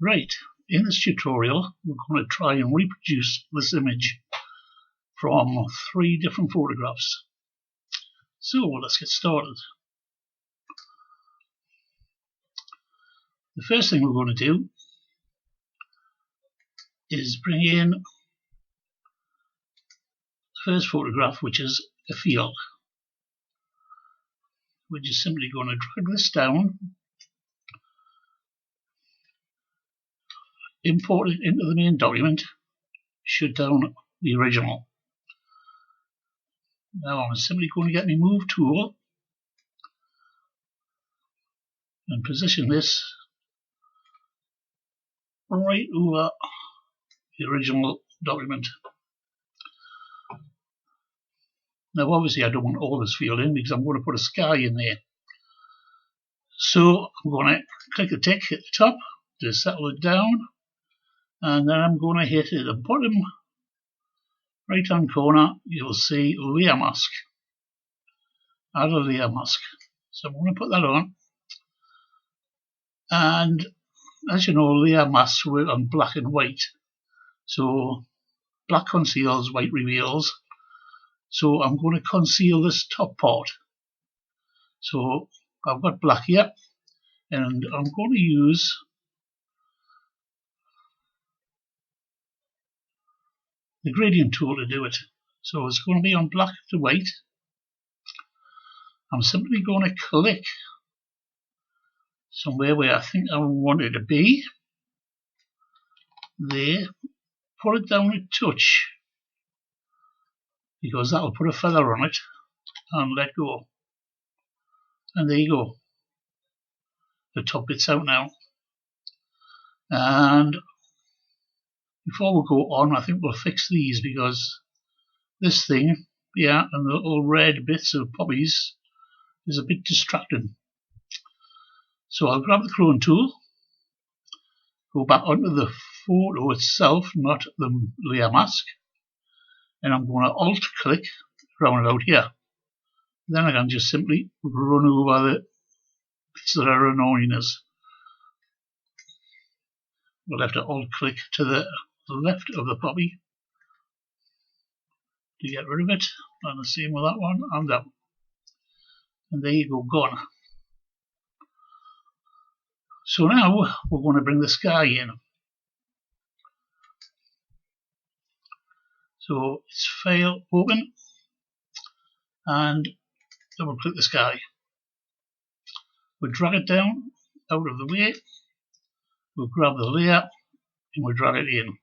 Right, in this tutorial we're going to try and reproduce this image from 3 different photographs. So let's get started. The first thing we're going to do is bring in the first photograph, which is a field. We're just simply going to drag this down, import it into the main document, shut down the original. Now I'm simply going to get my move tool and position this right over the original document. Now obviously I don't want all this field in because I'm going to put a sky in there. So I'm going to click the tick at the top to settle it down, and then I'm going to hit at the bottom right hand corner. You'll see layer mask. Add a layer mask. So I'm going to put that on, and as you know, layer masks work on black and white. So black conceals, white reveals. So I'm going to conceal this top part. So I've got black here, and I'm going to use the gradient tool to do it. So it's going to be on black to white. I'm simply going to click somewhere where I think I want it to be. There, put it down a touch, because that'll put a feather on it, and let go. And there you go. The top bit's out now. And before we go on, I think we'll fix these, because this thing here and the little red bits of poppies is a bit distracting. So I'll grab the clone tool, go back onto the photo itself, not the layer mask, and I'm going to alt click around out here. Then I can just simply run over the bits that are annoying us. We'll have to alt click to the left of the poppy to get rid of it, and the same with that one and that one. And there you go, gone. So now we're going to bring the sky in. So it's File, Open, and double click the sky. We'll drag it down out of the way. We'll grab the layer and we'll drag it in.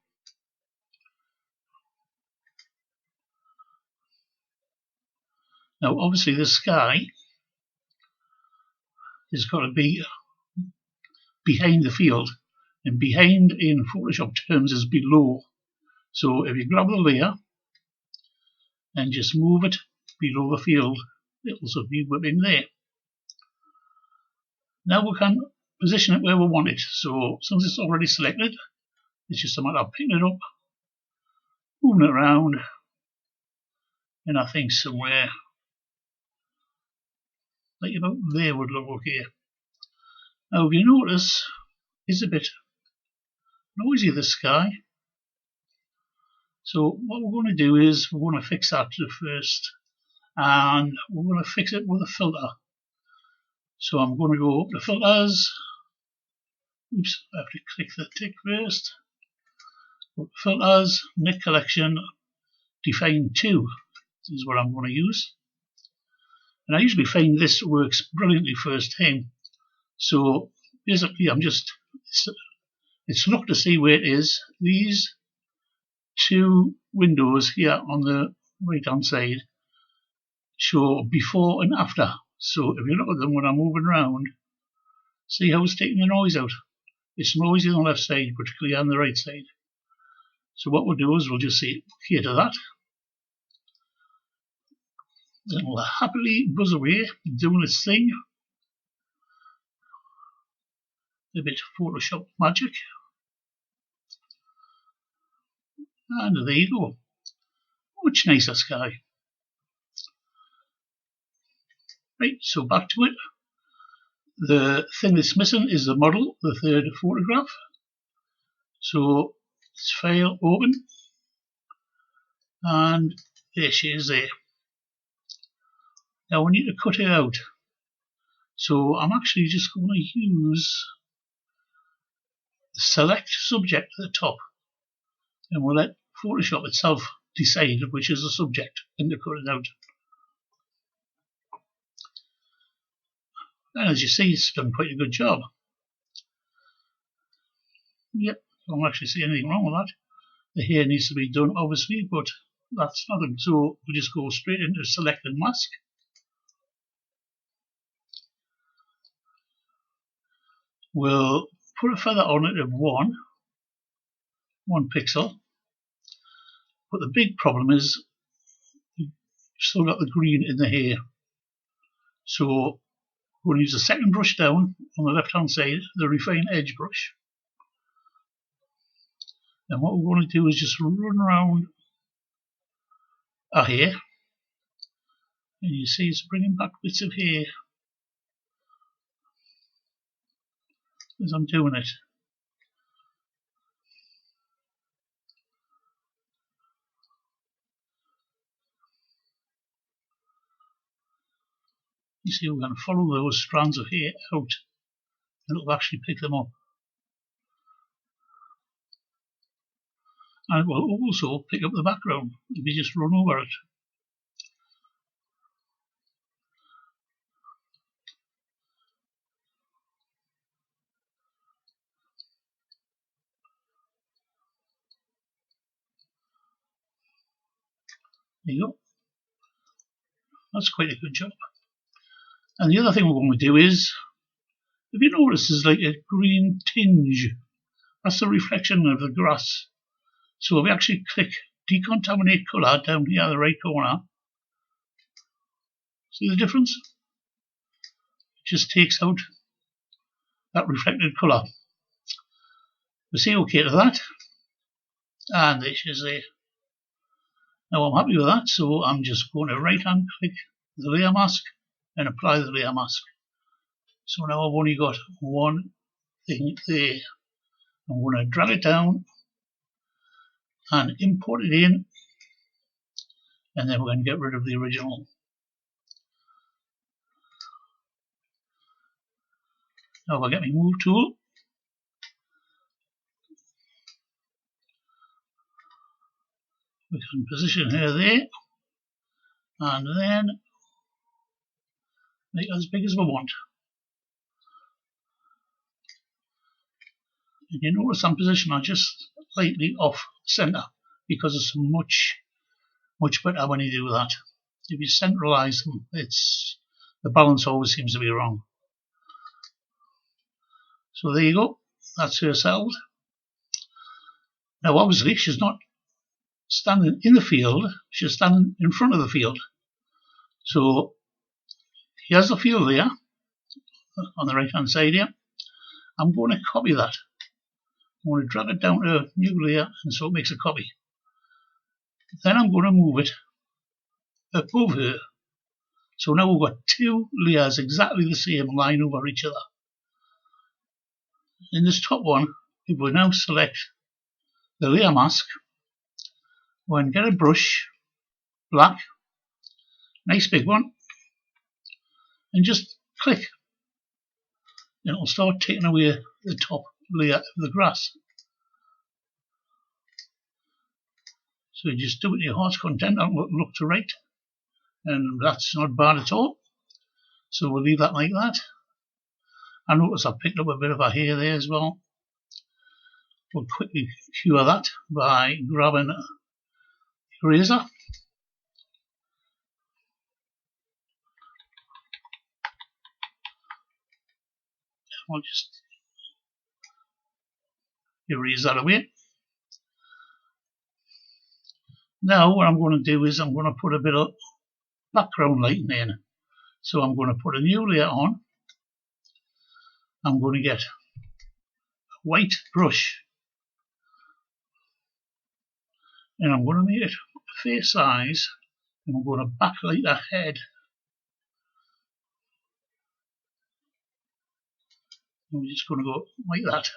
Now obviously the sky has got to be behind the field, and behind in Photoshop terms is below. So if you grab the layer and just move it below the field, it'll sort of be within there. Now we can position it where we want it. So since it's already selected, it's just a matter of picking it up, moving it around, and I think somewhere like about there would look okay. Now if you notice, it's a bit noisy, the sky. So what we're going to do is we're going to fix that first, and we're going to fix it with a filter. So I'm going to go up to filters. Oops, I have to click the tick first. Filters, knit collection, define 2. This is what I'm going to use. And I usually find this works brilliantly first time. So basically it's look to see where it is. These 2 windows here on the right hand side show before and after. So if you look at them when I'm moving around, see how it's taking the noise out. It's noisy on the left side, particularly on the right side. So what we'll do is we'll just say here to that. Then we'll happily buzz away, doing its thing. A bit of Photoshop magic. And there you go. Much nicer sky. Right, so back to it. The thing that's missing is the model, the third photograph. So it's File, Open, and there she is there. Now we need to cut her out. So I'm actually just going to use the select subject at the top, and we'll let Photoshop itself decide which is the subject and to cut it out. And as you see, it's done quite a good job. Yep, I don't actually see anything wrong with that. The hair needs to be done, obviously, but that's nothing. So we just go straight into select and mask. We'll put a feather on it of one pixel. But the big problem is you've still got the green in the hair. So we're going to use the second brush down on the left hand side, the refine edge brush. And what we're going to do is just run around our hair. And you see it's bringing back bits of hair as I'm doing it. You see, we're going to follow those strands of hair out and it'll actually pick them up. And it will also pick up the background if you just run over it. There you go. That's quite a good job. And the other thing we're going to do is, if you notice, there's like a green tinge. That's the reflection of the grass. So if we actually click decontaminate colour down here in the right corner, see the difference? It just takes out that reflected colour. We say OK to that, and there she is there. Now I'm happy with that, so I'm just going to right hand click the layer mask and apply the layer mask. So now I've only got one thing there. I'm going to drag it down and import it in, and then we're going to get rid of the original. Now if I get my move tool, we can position her there, and then make it as big as we want. And you notice I'm positioned are just slightly off center because it's much better when you do that. If you centralize them, the balance always seems to be wrong. So there you go, that's her settled. Now obviously she's not standing in the field, she's standing in front of the field. So here's the field there on the right hand side here. I'm going to copy that. I'm going to drag it down to a new layer, and so it makes a copy. Then I'm going to move it above her. So now we've got two layers exactly the same lying over each other. In this top one, if we now select the layer mask, we're going to get a brush, black, nice big one, and just click. And it'll start taking away the top layer of the grass. So you just do it to your heart's content and look to right. And that's not bad at all. So we'll leave that like that. I notice I picked up a bit of a hair there as well. We'll quickly cure that by grabbing an eraser. I'll just erase that away. Now what I'm going to do is I'm going to put a bit of background lighting in. So I'm going to put a new layer on. I'm going to get a white brush and I'm going to make it face size, and I'm going to backlight the head. And we're just going to go like that.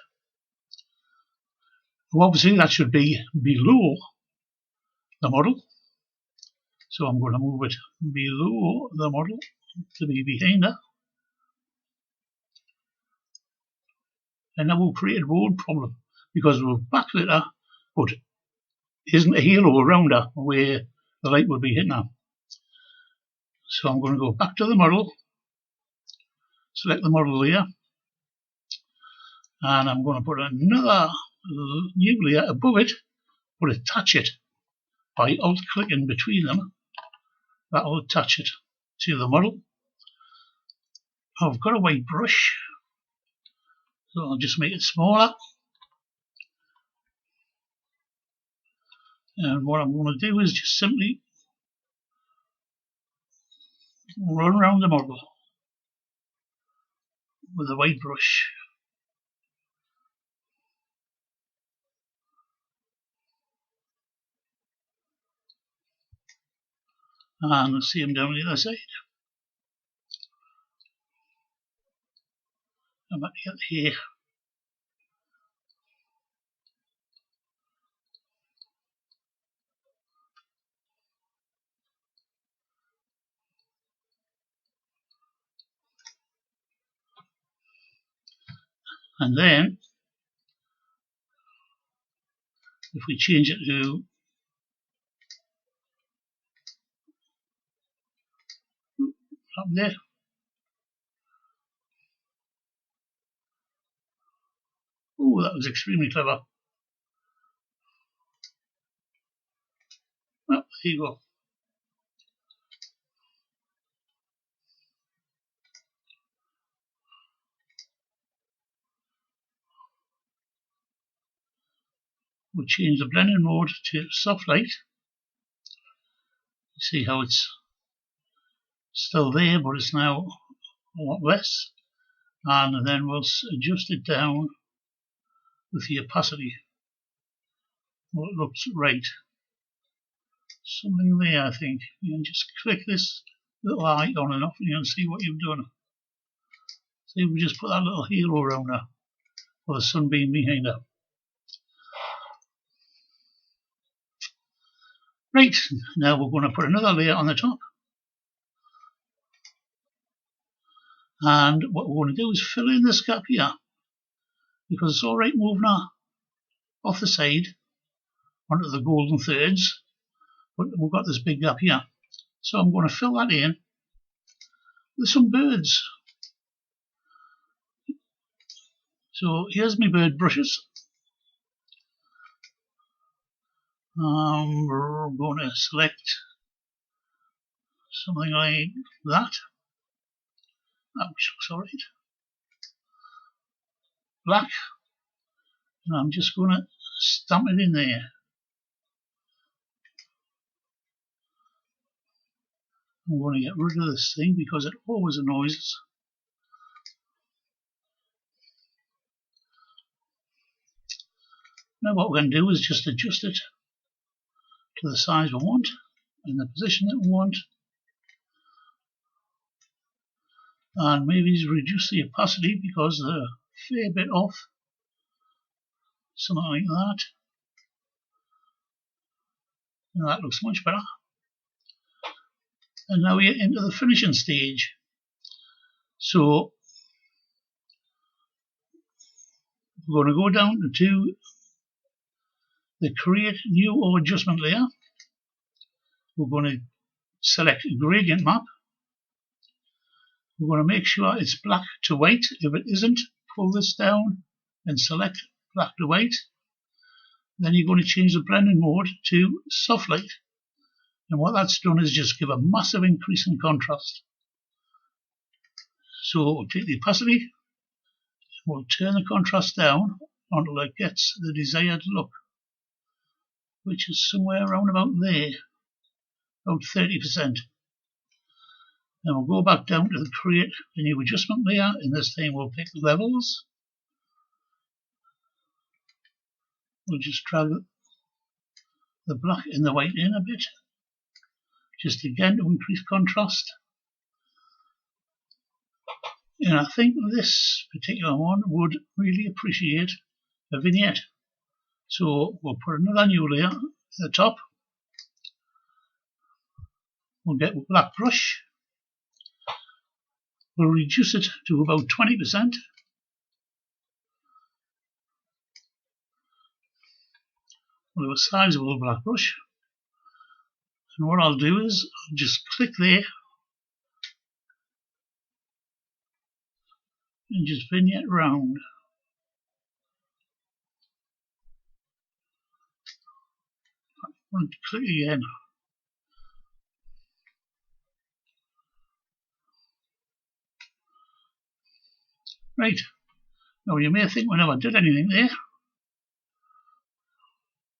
Well, obviously that should be below the model. So I'm going to move it below the model to be behind her. And that will create a board problem because we've backlit her, but isn't a halo around her where the light would be hitting her. So I'm going to go back to the model, select the model layer, and I'm going to put another new layer above it, but attach it by alt-clicking between them. That will attach it to the model. I've got a white brush, so I'll just make it smaller. And what I'm going to do is just simply run around the model with a white brush. And the same down the other side. I'm back here. And then, if we change it to up there, oh, that was extremely clever. Well, there you go. We'll change the blending mode to soft light. See how it's still there, but it's now a lot less. And then we'll adjust it down with the opacity. Well, it looks right. Something there, I think. You can just click this little icon and off, and you can see what you've done. See, we just put that little halo around her, or the sunbeam behind her. Right, now we're going to put another layer on the top. And what we're going to do is fill in this gap here, because it's all right moving her off the side onto the golden thirds, but we've got this big gap here. So I'm going to fill that in with some birds. So here's my bird brushes. We're going to select something like that. That looks alright. Black. And I'm just going to stamp it in there. I'm going to get rid of this thing because it always annoys us. Now what we're going to do is just adjust it to the size we want and the position that we want, and maybe reduce the opacity because they're a fair bit off, something like that. And that looks much better. And now we're into the finishing stage. So we're going to go down to the create new or adjustment layer. We're going to select gradient map. We're going to make sure it's black to white. If it isn't, pull this down and select black to white. Then you're going to change the blending mode to soft light. And what that's done is just give a massive increase in contrast. So we'll take the opacity, we'll turn the contrast down until it gets the desired look, which is somewhere around about there, about 30%. Then we'll go back down to the create a new adjustment layer, and this time we'll pick levels. We'll just drag the black and the white in a bit, just again to increase contrast. And I think this particular one would really appreciate a vignette. So we'll put another new layer at the top. We'll get a black brush. We'll reduce it to about 20%. We'll have a sizable black brush. And what I'll do is I'll just click there and just vignette round. And click again. Right. Now you may think we never did anything there.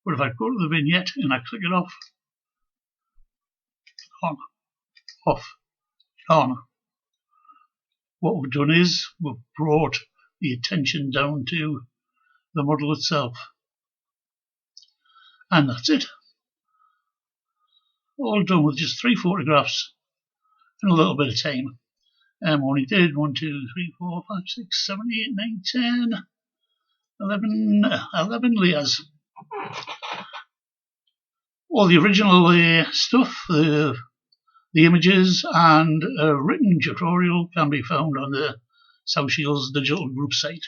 But if I go to the vignette and I click it off, on, off, on, what we've done is we've brought the attention down to the model itself. And that's it. All done with just 3 photographs and a little bit of time. Only did 1, 2, 3, 4, 5, 6, 7, 8, 9, 10, 11 layers. All the original stuff, the images and a written tutorial can be found on the South Shields Digital Group site.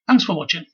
Thanks for watching.